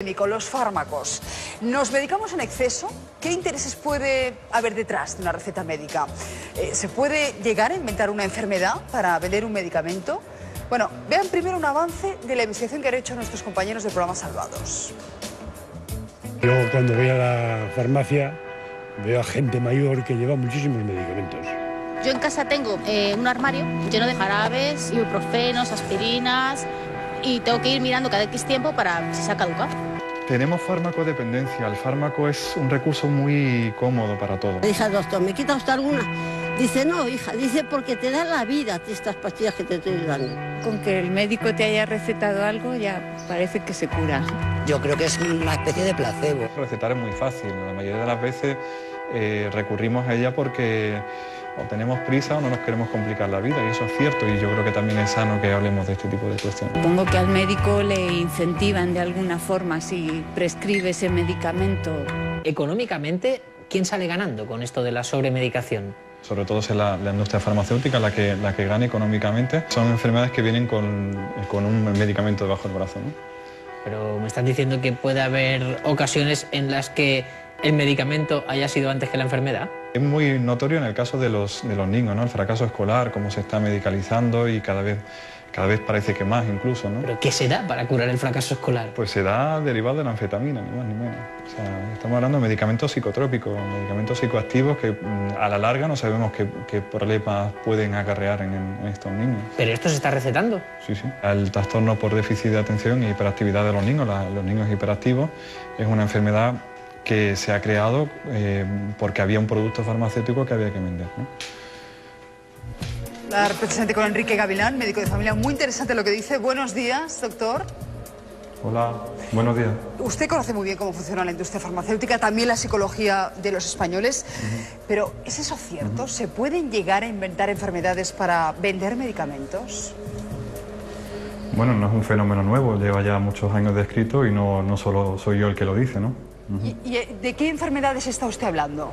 Los fármacos. ¿Nos medicamos en exceso? ¿Qué intereses puede haber detrás de una receta médica? ¿Se puede llegar a inventar una enfermedad para vender un medicamento? Bueno, vean primero un avance de la investigación que han hecho nuestros compañeros del programa Salvados. Yo cuando voy a la farmacia veo a gente mayor que lleva muchísimos medicamentos. Yo en casa tengo un armario lleno de jarabes, ibuprofenos, aspirinas y tengo que ir mirando cada X tiempo para si se ha caducado. Tenemos farmacodependencia. El fármaco es un recurso muy cómodo para todo. Le dije al doctor, ¿me quita usted alguna? Dice, no, hija, dice, porque te da la vida estas pastillas que te estoy dando. Con que el médico te haya recetado algo ya parece que se cura. Yo creo que es una especie de placebo. Recetar es muy fácil. La mayoría de las veces recurrimos a ella porque o tenemos prisa o no nos queremos complicar la vida, y eso es cierto, y yo creo que también es sano que hablemos de este tipo de cuestiones. Supongo que al médico le incentivan de alguna forma si prescribe ese medicamento. Económicamente, ¿quién sale ganando con esto de la sobremedicación? Sobre todo es la industria farmacéutica la que gana económicamente. Son enfermedades que vienen con un medicamento debajo del brazo, ¿no? Pero me están diciendo que puede haber ocasiones en las que el medicamento haya sido antes que la enfermedad. Es muy notorio en el caso de los niños, ¿no? El fracaso escolar, cómo se está medicalizando y cada vez parece que más incluso, ¿no? ¿Pero qué se da para curar el fracaso escolar? Pues se da derivado de la anfetamina, ni más ni menos. O sea, estamos hablando de medicamentos psicotrópicos, medicamentos psicoactivos que a la larga no sabemos qué problemas pueden acarrear en estos niños. ¿Pero esto se está recetando? Sí, sí. El trastorno por déficit de atención y hiperactividad de los niños hiperactivos, es una enfermedad que se ha creado porque había un producto farmacéutico que había que vender, ¿no? La representante con Enrique Gavilán, médico de familia. Muy interesante lo que dice. Buenos días, doctor. Hola, buenos días. Usted conoce muy bien cómo funciona la industria farmacéutica, también la psicología de los españoles. Pero, ¿es eso cierto? ¿Se pueden llegar a inventar enfermedades para vender medicamentos? Bueno, no es un fenómeno nuevo, lleva ya muchos años descrito y no solo soy yo el que lo dice, ¿no? ¿Y de qué enfermedades está usted hablando?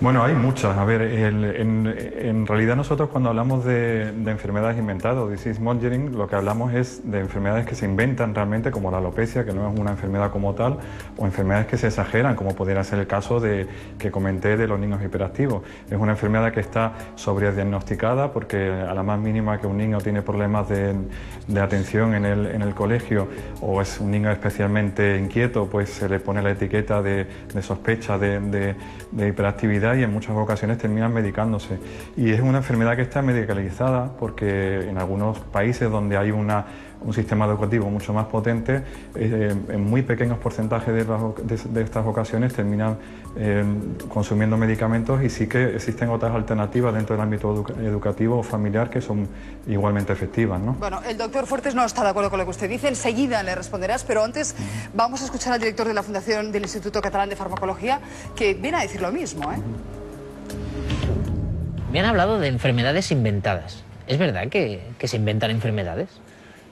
Bueno, hay muchas. A ver, en realidad nosotros cuando hablamos de enfermedades inventadas o disease mongering, lo que hablamos es de enfermedades que se inventan realmente, como la alopecia, que no es una enfermedad como tal, o enfermedades que se exageran, como pudiera ser el caso que comenté de los niños hiperactivos. Es una enfermedad que está sobrediagnosticada porque a la más mínima que un niño tiene problemas de atención en el colegio o es un niño especialmente inquieto, pues se le pone la etiqueta de sospecha de hiperactividad y en muchas ocasiones terminan medicándose. Y es una enfermedad que está medicalizada porque en algunos países donde hay un sistema educativo mucho más potente, en muy pequeños porcentajes de estas ocasiones terminan consumiendo medicamentos, y sí que existen otras alternativas dentro del ámbito educativo o familiar que son igualmente efectivas, ¿no? Bueno, el doctor Fuertes no está de acuerdo con lo que usted dice, enseguida le responderás, pero antes vamos a escuchar al director de la Fundación del Instituto Catalán de Farmacología, que viene a decir lo mismo, ¿eh? Me han hablado de enfermedades inventadas. ¿Es verdad que se inventan enfermedades?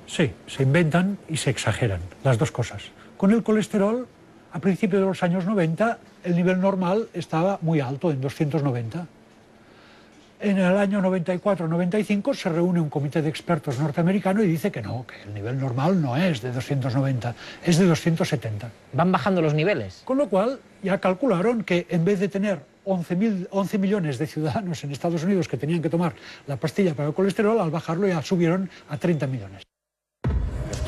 Sí, se inventan y se exageran, las dos cosas. Con el colesterol, a principios de los años 90, el nivel normal estaba muy alto, en 290. En el año 94-95 se reúne un comité de expertos norteamericano y dice que no, que el nivel normal no es de 290, es de 270. ¿Van bajando los niveles? Con lo cual ya calcularon que en vez de tener 11 millones de ciudadanos en Estados Unidos que tenían que tomar la pastilla para el colesterol, al bajarlo ya subieron a 30 millones.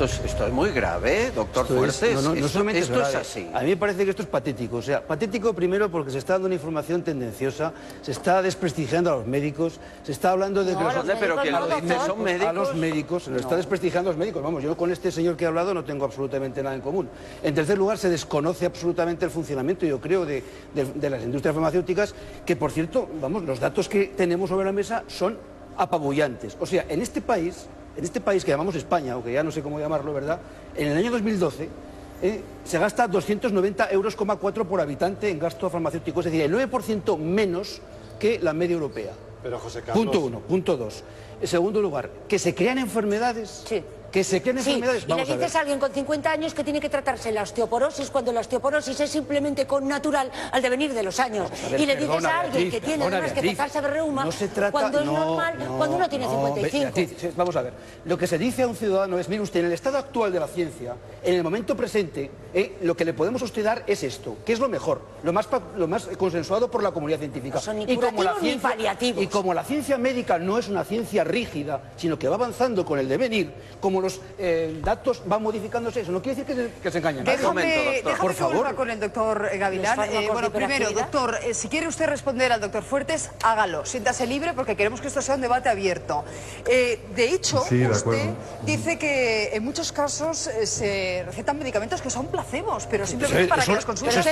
Esto es muy grave, doctor Fuertes. No solamente esto es así. A mí me parece que esto es patético. O sea, patético primero porque se está dando una información tendenciosa, se está desprestigiando a los médicos, se está hablando de que pero que los dice son médicos. A los médicos, se lo está desprestigiando a los médicos. Vamos, yo con este señor que ha hablado no tengo absolutamente nada en común. En tercer lugar, se desconoce absolutamente el funcionamiento, yo creo, de las industrias farmacéuticas, que por cierto, vamos, los datos que tenemos sobre la mesa son apabullantes. O sea, en este país que llamamos España, o que ya no sé cómo llamarlo, ¿verdad? En el año 2012 se gasta 290,4 euros por habitante en gasto farmacéutico, es decir, el 9% menos que la media europea. Pero José Carlos... Punto uno. Punto dos. En segundo lugar, que se crean enfermedades... Sí. que se creen enfermedades. Y le dices a alguien con 50 años que tiene que tratarse la osteoporosis cuando la osteoporosis es simplemente natural al devenir de los años. Y le dices a alguien que tiene además que quejarse de reuma cuando es normal, cuando uno tiene 55. Beatriz, vamos a ver. Lo que se dice a un ciudadano es, mire usted, en el estado actual de la ciencia, en el momento presente, lo que le podemos a usted dar es esto, que es lo mejor, lo más consensuado por la comunidad científica. No son ni curativos ni paliativos. Y como la ciencia médica no es una ciencia rígida, sino que va avanzando con el devenir, como los datos van modificándose, eso no quiere decir que se engañen. Déjame por favor. con el doctor Gavilán. Bueno, primero, doctor, si quiere usted responder al doctor Fuertes, hágalo. Siéntase libre porque queremos que esto sea un debate abierto. De hecho, usted dice que en muchos casos se recetan medicamentos que son placebos, pero simplemente para que las consultas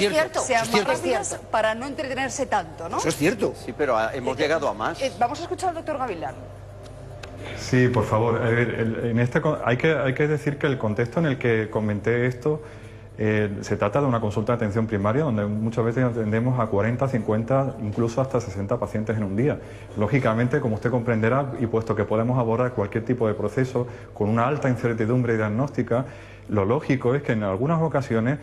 sean más rápidas, para no entretenerse tanto, ¿no? Eso es cierto. Sí, pero hemos llegado a más. Vamos a escuchar al doctor Gavilán. Sí, por favor. Hay que decir que el contexto en el que comenté esto se trata de una consulta de atención primaria donde muchas veces atendemos a 40, 50, incluso hasta 60 pacientes en un día. Lógicamente, como usted comprenderá, y puesto que podemos abordar cualquier tipo de proceso con una alta incertidumbre diagnóstica, lo lógico es que en algunas ocasiones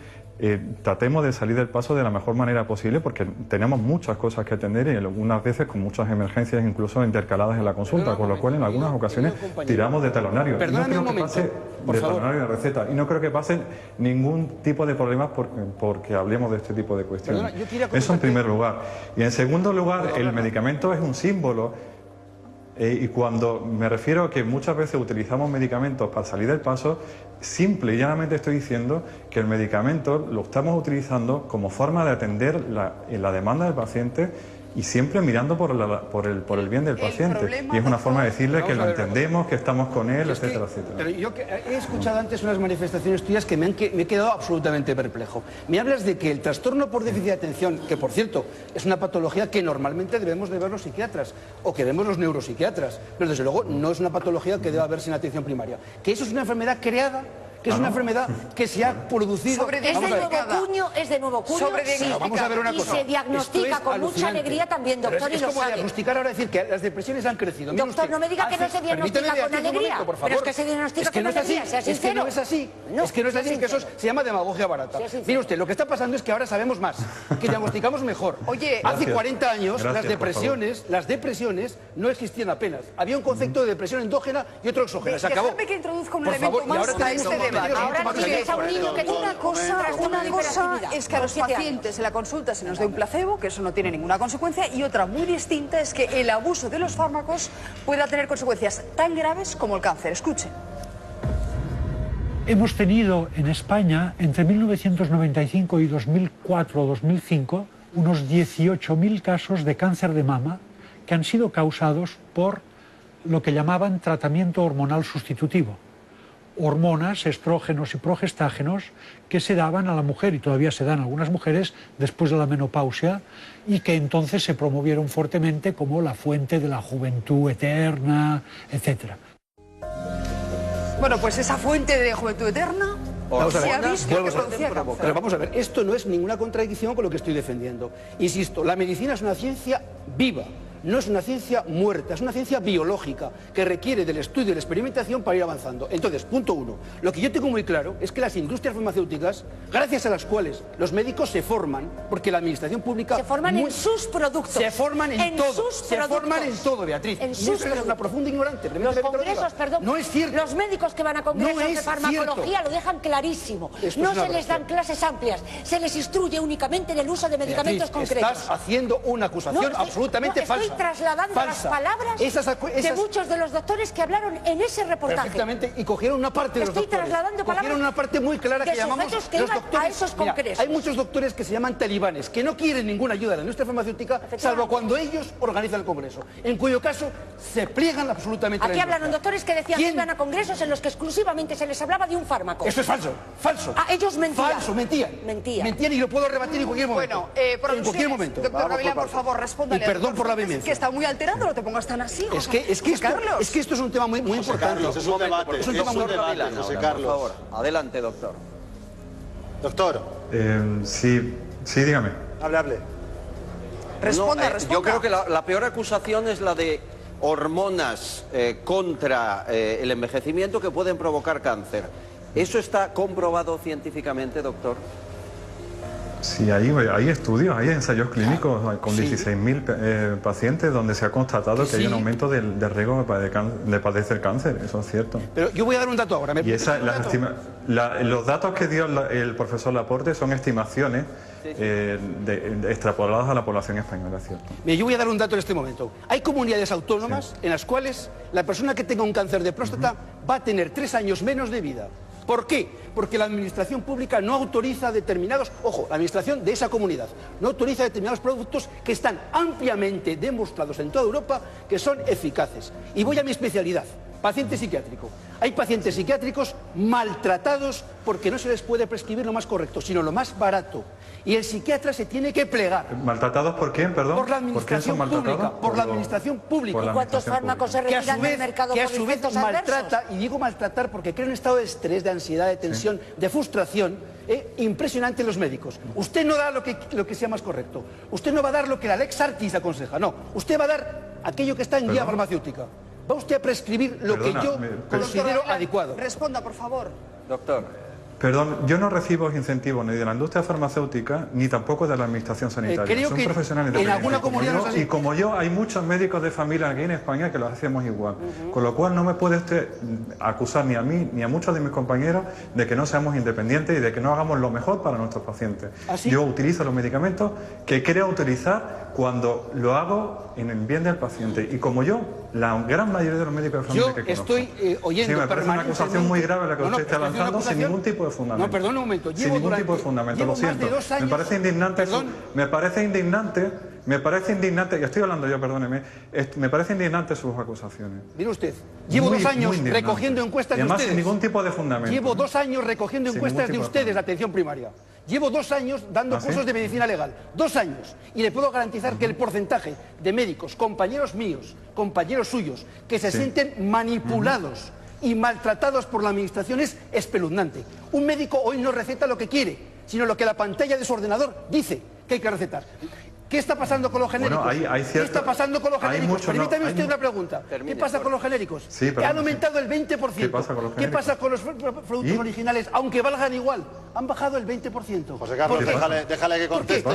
tratemos de salir del paso de la mejor manera posible porque tenemos muchas cosas que atender y algunas veces con muchas emergencias incluso intercaladas en la consulta, con lo cual en algunas ocasiones tiramos de talonario. Perdóname un momento, de talonario de receta. Y no creo que pase ningún tipo de problemas porque hablemos de este tipo de cuestiones. Eso en primer lugar. Y en segundo lugar, el medicamento es un símbolo. Y cuando me refiero a que muchas veces utilizamos medicamentos para salir del paso, simple y llanamente estoy diciendo que el medicamento lo estamos utilizando como forma de atender la demanda del paciente y siempre mirando por el bien del paciente. Y es una forma de decirle que lo entendemos, que estamos con él, etcétera, etcétera. Pero yo he escuchado antes unas manifestaciones tuyas que me he quedado absolutamente perplejo. Me hablas de que el trastorno por déficit de atención, que por cierto es una patología que normalmente debemos de ver los psiquiatras o que vemos los neuropsiquiatras, pero desde luego no es una patología que deba verse en atención primaria. Que eso es una enfermedad creada, que es una enfermedad que se ha producido... Es de nuevo cuño, sí. Vamos a ver una cosa. Y se diagnostica con mucha alegría también, doctor, y lo sabe. Es como diagnosticar ahora decir que las depresiones han crecido. Doctor, no me diga que no se diagnostica con alegría, pero es que se diagnostica con alegría, sea sincero. Es que no es así, es que no es así, que eso se llama demagogia barata. Mire usted, lo que está pasando es que ahora sabemos más, que diagnosticamos mejor. Oye, hace 40 años las depresiones no existían apenas. Había un concepto de depresión endógena y otro exógena, se acabó. Déjame que introduzca un elemento más a este debate. Ahora tienes a un niño que tiene una cosa es que a los pacientes en la consulta se nos dé un placebo, que eso no tiene ninguna consecuencia, y otra muy distinta es que el abuso de los fármacos pueda tener consecuencias tan graves como el cáncer. Escuche. Hemos tenido en España, entre 1995 y 2004 o 2005, unos 18.000 casos de cáncer de mama que han sido causados por lo que llamaban tratamiento hormonal sustitutivo. Hormonas, estrógenos y progestágenos que se daban a la mujer y todavía se dan a algunas mujeres después de la menopausia y que entonces se promovieron fuertemente como la fuente de la juventud eterna, etc. Bueno, pues esa fuente de juventud eterna se ha visto que producía cáncer. Pero vamos a ver, esto no es ninguna contradicción con lo que estoy defendiendo. Insisto, la medicina es una ciencia viva. No es una ciencia muerta, es una ciencia biológica que requiere del estudio y de la experimentación para ir avanzando. Entonces, punto uno, lo que yo tengo muy claro es que las industrias farmacéuticas, gracias a las cuales los médicos se forman, porque la administración pública... Se forman en sus productos. Se forman en todo. Se forman en todo, Beatriz. En sus productos. Es una profunda ignorante. Los congresos, perdón, no es cierto. Los médicos que van a congresos de farmacología lo dejan clarísimo. No se les dan clases amplias, se les instruye únicamente en el uso de medicamentos concretos. Estás haciendo una acusación absolutamente falsa. Estoy trasladando las palabras de muchos de los doctores que hablaron en ese reportaje. Perfectamente, y cogieron una parte de los doctores. Estoy trasladando palabras. Cogieron una parte muy clara que llamamos los doctores. A esos congresos. Mira, hay muchos doctores que se llaman talibanes, que no quieren ninguna ayuda de la industria farmacéutica, salvo cuando ellos organizan el congreso, en cuyo caso se pliegan absolutamente. Aquí hablaron doctores que decían que iban a congresos en los que exclusivamente se les hablaba de un fármaco. Eso es falso, falso. Ellos mentían. Falso, mentían. Mentían y lo puedo rebatir en cualquier momento. Bueno, en cualquier momento. Doctor Gavilán, por favor, respóndale. Y perdón por la vehemencia. Que está muy alterado, no te pongas tan así. Es que esto es un tema muy importante. Carlos, es un debate. Es un tema muy importante, José Carlos. Por favor, adelante, doctor. Doctor. Sí, dígame. Hable. Responda. Yo creo que la peor acusación es la de hormonas contra el envejecimiento que pueden provocar cáncer. ¿Eso está comprobado científicamente, doctor? Sí, hay estudios, hay ensayos clínicos con 16.000 pacientes donde se ha constatado que hay un aumento del riesgo de padecer cáncer, eso es cierto. Pero yo voy a dar un dato ahora. Los datos que dio el profesor Laporte son estimaciones extrapoladas a la población española, ¿cierto? Yo voy a dar un dato en este momento. Hay comunidades autónomas en las cuales la persona que tenga un cáncer de próstata va a tener 3 años menos de vida. ¿Por qué? Porque la administración pública no autoriza determinados, ojo, la administración de esa comunidad, no autoriza determinados productos que están ampliamente demostrados en toda Europa que son eficaces. Y voy a mi especialidad, paciente psiquiátrico. Hay pacientes psiquiátricos maltratados porque no se les puede prescribir lo más correcto, sino lo más barato. Y el psiquiatra se tiene que plegar. ¿Maltratados por quién, perdón? Por la administración pública. Por la administración pública. ¿Y cuántos fármacos se retiran del mercado por efectos maltrata, y digo maltratar porque crea un estado de estrés, de ansiedad, de tensión, de frustración, impresionante en los médicos. Usted no da lo que sea más correcto. Usted no va a dar lo que la Lex Artis aconseja, no. Usted va a dar aquello que está en guía farmacéutica. Va usted a prescribir lo que yo considero adecuado. Responda, por favor. Doctor. Perdón, yo no recibo incentivos ni de la industria farmacéutica ni tampoco de la administración sanitaria. Creo Soy que un profesional en alguna comunidad y como yo, hay muchos médicos de familia aquí en España que lo hacemos igual. Con lo cual no me puede usted acusar ni a mí ni a muchos de mis compañeros de que no seamos independientes y de que no hagamos lo mejor para nuestros pacientes. Yo utilizo los medicamentos que creo utilizar cuando lo hago en el bien del paciente. Y como yo, la gran mayoría de los médicos de familia que conozco. Estoy oyendo me parece una acusación muy grave la que usted está lanzando sin ningún tipo de fundamento. No, perdón un momento. Sin ningún tipo de fundamento, lo siento. Me parece indignante, me parece indignante, y estoy hablando yo, perdóneme, me parece indignante sus acusaciones. Mire usted, llevo 2 años recogiendo encuestas de ustedes. Además, sin ningún tipo de fundamento. Llevo 2 años recogiendo encuestas de ustedes de atención primaria. Llevo 2 años dando cursos de medicina legal. 2 años. Y le puedo garantizar que el porcentaje de médicos, compañeros míos, compañeros suyos, que se sienten manipulados y maltratados por la administración es espeluznante. Un médico hoy no receta lo que quiere, sino lo que la pantalla de su ordenador dice que hay que recetar. ¿Qué está pasando con los genéricos? ¿Qué está pasando con los genéricos? Permítame usted una pregunta. ¿Qué pasa con los genéricos? Han aumentado el 20%. ¿Qué pasa con los productos originales? Aunque valgan igual, han bajado el 20%. José Carlos, déjale que conteste.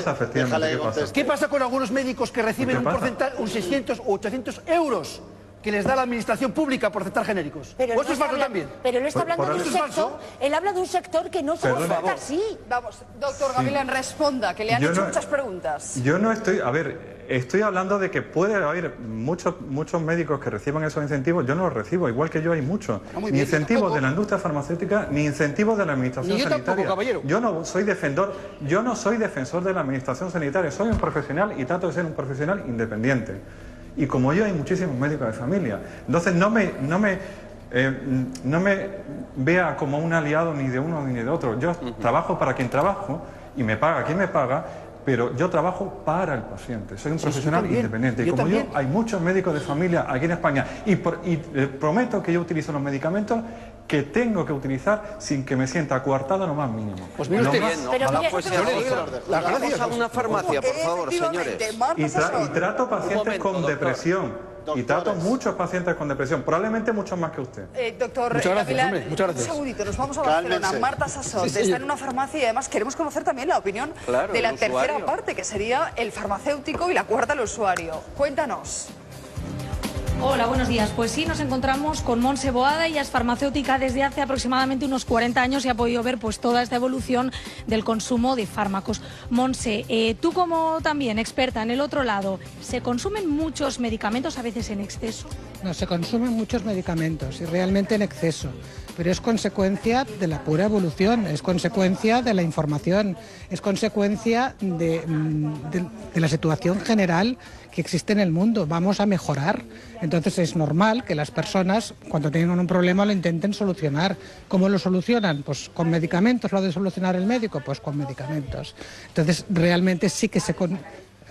¿Qué pasa con algunos médicos que reciben un porcentaje, un 600 o 800 euros que les da la administración pública por aceptar genéricos? Pero eso es falso también. Pero él está hablando de un sector, él habla de un sector que no se trata así. Vamos, doctor Gavilán, responda, que le han hecho muchas preguntas. Yo no estoy, estoy hablando de que puede haber muchos médicos que reciban esos incentivos. Yo no los recibo, igual que yo hay muchos. Ni incentivos de la industria farmacéutica, ni incentivos de la administración sanitaria. Tampoco, caballero. Yo no soy defensor de la administración sanitaria. Soy un profesional y trato de ser un profesional independiente. Y como yo hay muchísimos médicos de familia. Entonces no me vea como un aliado ni de uno ni de otro. Yo trabajo para quien trabajo y me paga quien me paga, pero yo trabajo para el paciente. Soy un profesional independiente. Y como yo hay muchos médicos de familia aquí en España y prometo que yo utilizo los medicamentos que tengo que utilizar sin que me sienta coartado lo más mínimo. Pues mire usted, vamos a una farmacia, por favor, señores. Y trato pacientes con depresión. Y trato muchos pacientes con depresión, probablemente muchos más que usted. Doctor Gavilán, un segundito, nos vamos a Barcelona. Marta Sassot está en una farmacia y además queremos conocer también la opinión de la tercera parte, que sería el farmacéutico, y la cuarta, el usuario. Cuéntanos. Hola, buenos días. Pues sí, nos encontramos con Montse Boada. Ella es farmacéutica desde hace aproximadamente unos 40 años y ha podido ver pues toda esta evolución del consumo de fármacos. Montse, tú como también experta en el otro lado, ¿se consumen muchos medicamentos a veces en exceso? No, se consumen muchos medicamentos y realmente en exceso, pero es consecuencia de la pura evolución, es consecuencia de la información, es consecuencia de la situación general que existe en el mundo. Vamos a mejorar. Entonces es normal que las personas, cuando tengan un problema, lo intenten solucionar. ¿Cómo lo solucionan? Pues con medicamentos. ¿Lo ha de solucionar el médico? Pues con medicamentos. Entonces realmente sí que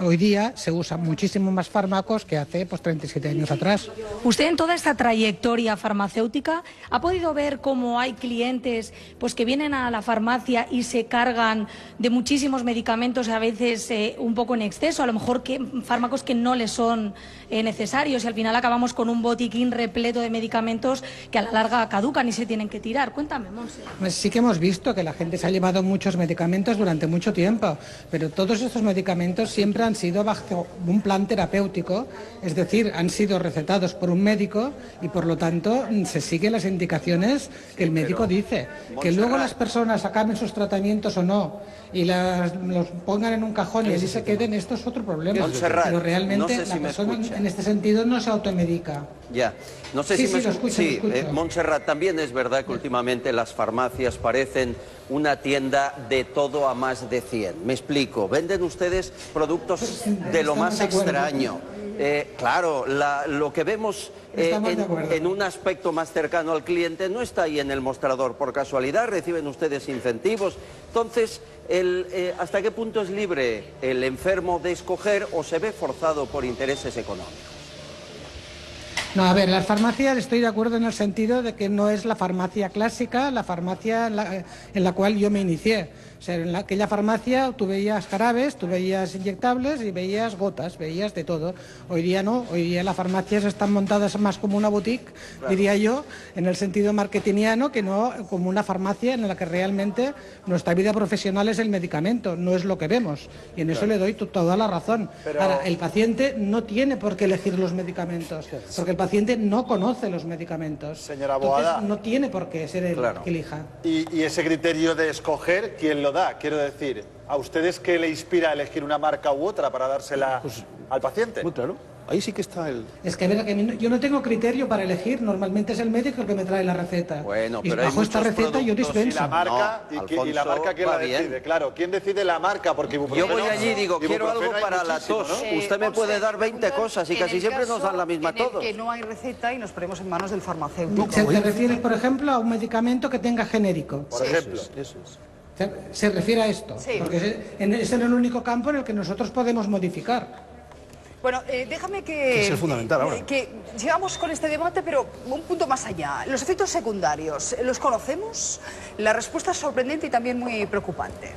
hoy día se usan muchísimo más fármacos que hace 37 años atrás. Usted en toda esta trayectoria farmacéutica ha podido ver cómo hay clientes que vienen a la farmacia y se cargan de muchísimos medicamentos, a veces un poco en exceso, a lo mejor fármacos que no les son necesarios, y al final acabamos con un botiquín repleto de medicamentos que a la larga caducan y se tienen que tirar. Cuéntame, Monse. Pues sí que hemos visto que la gente se ha llevado muchos medicamentos durante mucho tiempo, pero todos estos medicamentos siempre han sido bajo un plan terapéutico, es decir, han sido recetados por un médico y por lo tanto se siguen las indicaciones que el médico dice. Que luego las personas acaben sus tratamientos o no y los pongan en un cajón y allí se queden, esto es otro problema. Pero realmente la persona en este sentido no se automedica. Ya, no sé si me escucha. Montserrat, también es verdad que últimamente las farmacias parecen una tienda de todo a más de 100. Me explico, venden ustedes productos de lo más extraño. Claro, lo que vemos en un aspecto más cercano al cliente no está ahí en el mostrador por casualidad, reciben ustedes incentivos. Entonces, ¿hasta qué punto es libre el enfermo de escoger o se ve forzado por intereses económicos? No, a ver, las farmacias estoy de acuerdo en el sentido de que no es la farmacia clásica, la farmacia en la cual yo me inicié. O sea, en aquella farmacia tú veías jarabes, tú veías inyectables y veías gotas, veías de todo. Hoy día no, hoy día las farmacias están montadas más como una boutique, diría yo, en el sentido marketingiano, que no como una farmacia en la que realmente nuestra vida profesional es el medicamento, no es lo que vemos. Y en eso le doy toda la razón. Ahora, el paciente no tiene por qué elegir los medicamentos, porque el paciente no conoce los medicamentos. Señora Boada, entonces no tiene por qué ser el que elija. Y ese criterio de escoger, ¿quién lo da? Quiero decir, ¿a ustedes qué le inspira a elegir una marca u otra para dársela al paciente? Muy claro. Ahí sí que está el... Es que, yo no tengo criterio para elegir, normalmente es el médico el que me trae la receta. Bueno, y pero bajo esta receta yo dispenso. Y la marca, ¿y la marca quién la decide? Claro, ¿quién decide la marca? Porque yo voy allí y digo, quiero algo para la tos. ¿No? Usted me puede dar 20 cosas y casi siempre nos dan la misma todos. Que no hay receta y nos ponemos en manos del farmacéutico. ¿Se refiere, por ejemplo, a un medicamento que tenga genérico? Por ejemplo. Eso es. ¿Se refiere a esto? Sí. Porque es en el único campo en el que nosotros podemos modificar. Bueno, déjame que es fundamental ahora. Que sigamos con este debate, pero un punto más allá. Los efectos secundarios, ¿los conocemos? La respuesta es sorprendente y también muy preocupante.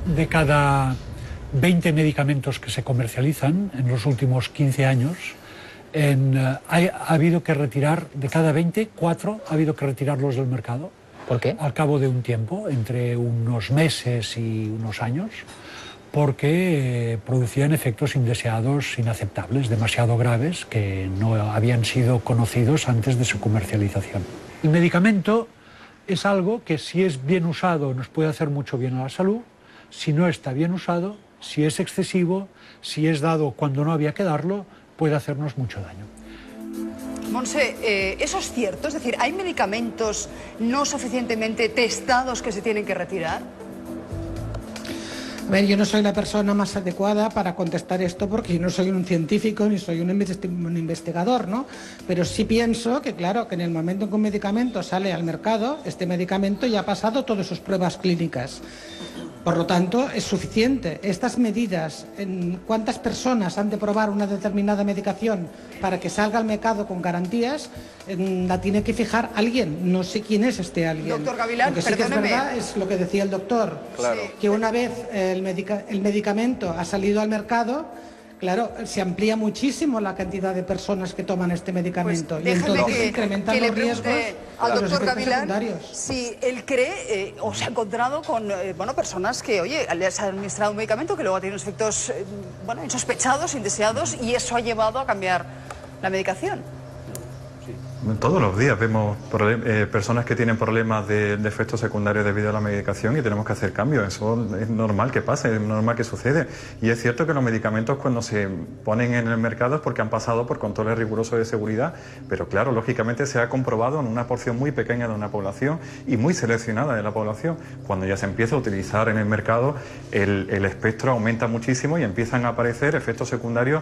De cada 20 medicamentos que se comercializan en los últimos 15 años, ha habido que retirar, de cada 20, 4 ha habido que retirarlos del mercado. ¿Por qué? Al cabo de un tiempo, entre unos meses y unos años, porque producían efectos indeseados inaceptables, demasiado graves, que no habían sido conocidos antes de su comercialización. El medicamento es algo que, si es bien usado, nos puede hacer mucho bien a la salud. Si no está bien usado, si es excesivo, si es dado cuando no había que darlo, puede hacernos mucho daño. Monse, ¿eso es cierto? Es decir, ¿hay medicamentos no suficientemente testados que se tienen que retirar? A ver, yo no soy la persona más adecuada para contestar esto porque yo no soy un científico ni soy un investigador, ¿no? Pero sí pienso que, claro, que en el momento en que un medicamento sale al mercado, este medicamento ya ha pasado todas sus pruebas clínicas. Por lo tanto, es suficiente. Estas medidas, en cuántas personas han de probar una determinada medicación para que salga al mercado con garantías, la tiene que fijar alguien. No sé quién es este alguien. Doctor Gavilán, lo que sí que es verdad es lo que decía el doctor, claro, que una vez el medicamento ha salido al mercado, claro, se amplía muchísimo la cantidad de personas que toman este medicamento, y entonces se incrementan los riesgos al los doctor efectos Gavilán secundarios. Si él cree o se ha encontrado con personas que, oye, les ha administrado un medicamento que luego ha tenido unos efectos insospechados, indeseados, y eso ha llevado a cambiar la medicación. Todos los días vemos personas que tienen problemas de efectos secundarios debido a la medicación y tenemos que hacer cambios. Eso es normal que pase, es normal que sucede. Y es cierto que los medicamentos, cuando se ponen en el mercado, es porque han pasado por controles rigurosos de seguridad, pero claro, lógicamente se ha comprobado en una porción muy pequeña de una población y muy seleccionada de la población. Cuando ya se empieza a utilizar en el mercado, el espectro aumenta muchísimo y empiezan a aparecer efectos secundarios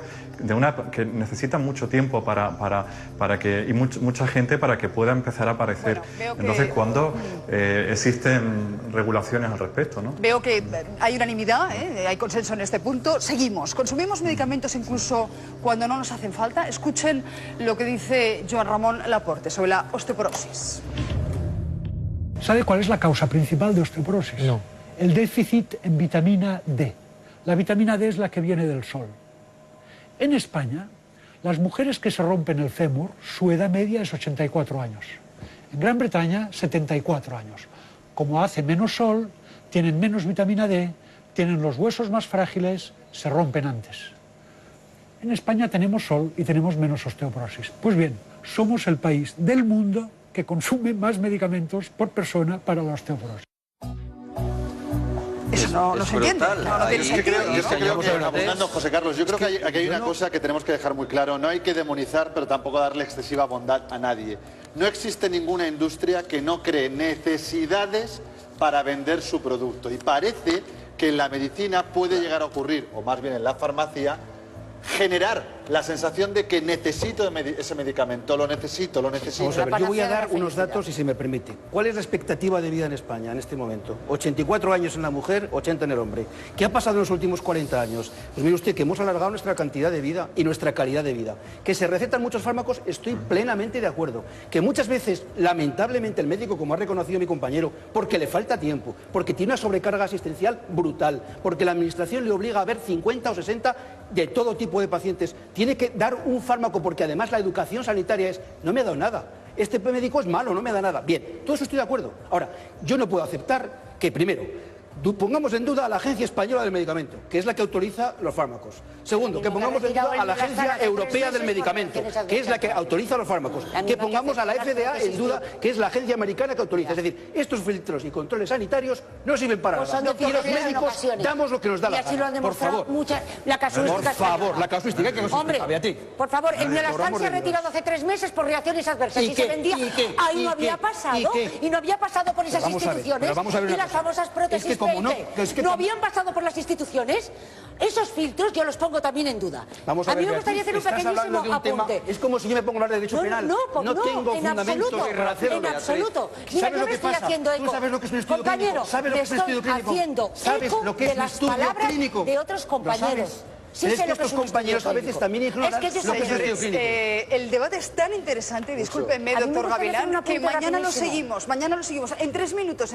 que necesitan mucho tiempo para que, y muchas mucha gente para que pueda empezar a aparecer. Bueno, entonces, ¿cuándo existen regulaciones al respecto, ¿no? Veo que hay unanimidad, hay consenso en este punto. Seguimos. ¿Consumimos medicamentos incluso cuando no nos hacen falta? Escuchen lo que dice Joan Ramón Laporte sobre la osteoporosis. ¿Sabe cuál es la causa principal de osteoporosis? No. El déficit en vitamina D. La vitamina D es la que viene del sol. En España, las mujeres que se rompen el fémur, su edad media es 84 años. En Gran Bretaña, 74 años. Como hace menos sol, tienen menos vitamina D, tienen los huesos más frágiles, se rompen antes. En España tenemos sol y tenemos menos osteoporosis. Pues bien, somos el país del mundo que consume más medicamentos por persona para la osteoporosis. Eso no se entiende. No tiene sentido. Yo creo que, abundando, José Carlos, yo creo que aquí hay una cosa que tenemos que dejar muy claro. No hay que demonizar, pero tampoco darle excesiva bondad a nadie. No existe ninguna industria que no cree necesidades para vender su producto. Y parece que en la medicina puede llegar a ocurrir, o más bien en la farmacia, generar la sensación de que necesito ese medicamento, lo necesito. Vamos a ver, yo voy a dar unos datos, si se me permite. ¿Cuál es la expectativa de vida en España en este momento? 84 años en la mujer, 80 en el hombre. ¿Qué ha pasado en los últimos 40 años? Pues mire usted que hemos alargado nuestra cantidad de vida y nuestra calidad de vida. Que se recetan muchos fármacos, estoy plenamente de acuerdo. Que muchas veces, lamentablemente, el médico, como ha reconocido mi compañero, porque le falta tiempo, porque tiene una sobrecarga asistencial brutal, porque la administración le obliga a ver 50 o 60 de todo tipo de pacientes, tiene que dar un fármaco porque además la educación sanitaria es, no me ha dado nada, este médico es malo, no me da nada. Bien, todo eso estoy de acuerdo. Ahora, yo no puedo aceptar que primero pongamos en duda a la Agencia Española del Medicamento, que es la que autoriza los fármacos. Segundo, que pongamos en duda a la Agencia Europea del Medicamento, que es la que autoriza los fármacos. Que pongamos a la FDA en duda, que es la agencia americana que autoriza. Es decir, estos filtros y controles sanitarios no sirven para nada. Y los médicos damos lo que nos da la gana. Por favor. La casuística. Por favor, la casuística que nos explica, Beatriz. Por favor, el Miolastán se ha retirado hace 3 meses por reacciones adversas y se vendía. Ahí no había pasado. Y no había pasado por esas instituciones. Y las famosas prótesis no habían pasado por las instituciones. Esos filtros yo los pongo también en duda. Vamos a mí ver, me gustaría hacer un pequeñísimo apunte. Es como si yo me pongo a hablar de derecho penal. No tengo en fundamento absoluto, en absoluto. Mira, yo me estoy haciendo eco. ¿Tú sabes lo que es un estudio clínico? ¿Sabes lo que es un estudio clínico? Haciendo eco de las palabras de otros compañeros. Sí, es que estos compañeros a veces también ignoran lo que es un estudio clínico. El debate es tan interesante, discúlpenme, doctor Gavilán, que mañana lo seguimos. En 3 minutos.